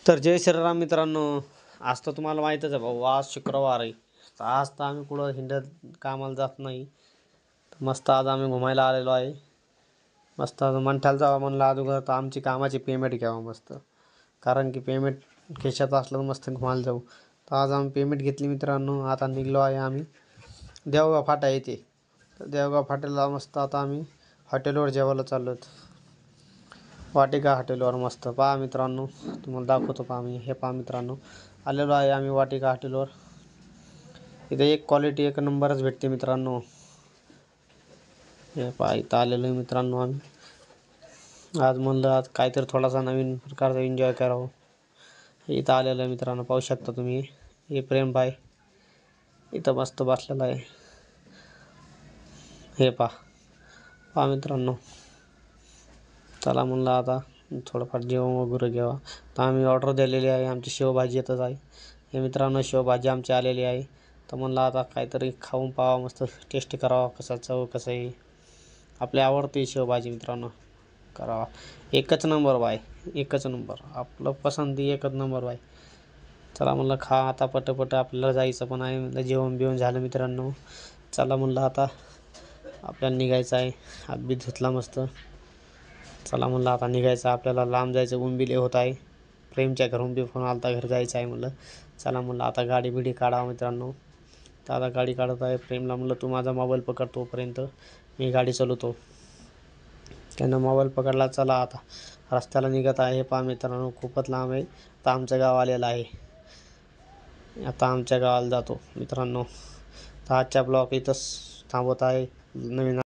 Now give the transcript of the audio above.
तर जय श्रीराम मित्रांनो. आज तर तुम्हाला माहीतच आहे भाऊ, आज शुक्रवार आहे. तर आज तर आम्ही कुठं हिंडत कामाला जात नाही. तर मस्त आज आम्ही घुमायला आलेलो आहे. मस्त आज मंठाला जावं म्हणलं अगोदर, तर आमची कामाची पेमेंट घ्यावं मस्त. कारण की पेमेंट खिशात असलं तर मस्त घुमायला जाऊ. तर आज आम्ही पेमेंट घेतली मित्रांनो. आता निघलो आहे आम्ही देवगाव फाटा येथे. तर देवगाव फाट्याला मस्त आता आम्ही हॉटेलवर जेवायला चाललो आहोत. वाटिका हॉटेलवर मस्त पहा मित्रांनो, तुम्हाला दाखवतो. पहा मी हे पहा मित्रांनो, आलेलो आहे आम्ही वाटिका हॉटेलवर. इथे एक क्वालिटी एक नंबरच भेटते मित्रांनो. हे पहा इथं आलेलो आहे मित्रांनो आम्ही. आज म्हणलं आज काहीतरी थोडासा नवीन प्रकारचा एन्जॉय करावं. इथं आलेलं आहे मित्रांनो, पाहू शकता तुम्ही. हे प्रेमभाई इथं मस्त बसलेला आहे. हे पहा मित्रांनो. चला म्हणलं आता थोडंफार जेवण वगैरे घ्यावा. तर आम्ही ऑर्डर दिलेली आहे. आमची शेवभाजी येतच आहे. हे मित्रांनो शेवभाजी आमची आलेली आहे. तर म्हणलं आता काहीतरी खाऊन पाहावं, मस्त टेस्ट करावा, कसा चव कसं आहे. आपली आवडती शेवभाजी मित्रांनो करावा. एकच नंबर बाय, एकच नंबर. आपलं पसंती एकच नंबर बाय. चला म्हणलं खा आता पटपट, आपल्याला जायचं पण आहे. म्हणलं जेवण बिवण झालं मित्रांनो. चला म्हणलं आता आपल्याला निघायचं आहे. हात बी धुतला मस्त. चला म्हणलं आता निघायचं आपल्याला, लांब जायचं. उंबिले होत आहे. प्रेमच्या घरून बी फोन आलता, घर जायचं आहे म्हणलं. चला म्हणलं आता गाडी बिडी काढावं मित्रांनो. तर आता गाडी काढत आहे. प्रेमला म्हणलं तू माझा मोबाईल पकड, तोपर्यंत मी गाडी चालवतो. त्यानं मोबाईल पकडला. चला आता रस्त्याला निघत आहे. हे पहा मित्रांनो, खूपच लांब आहे. आता आमचं गाव आलेलं आहे. आता आमच्या गावाला जातो मित्रांनो. तर आजच्या ब्लॉग इथंच थांबवत आहे. नवीन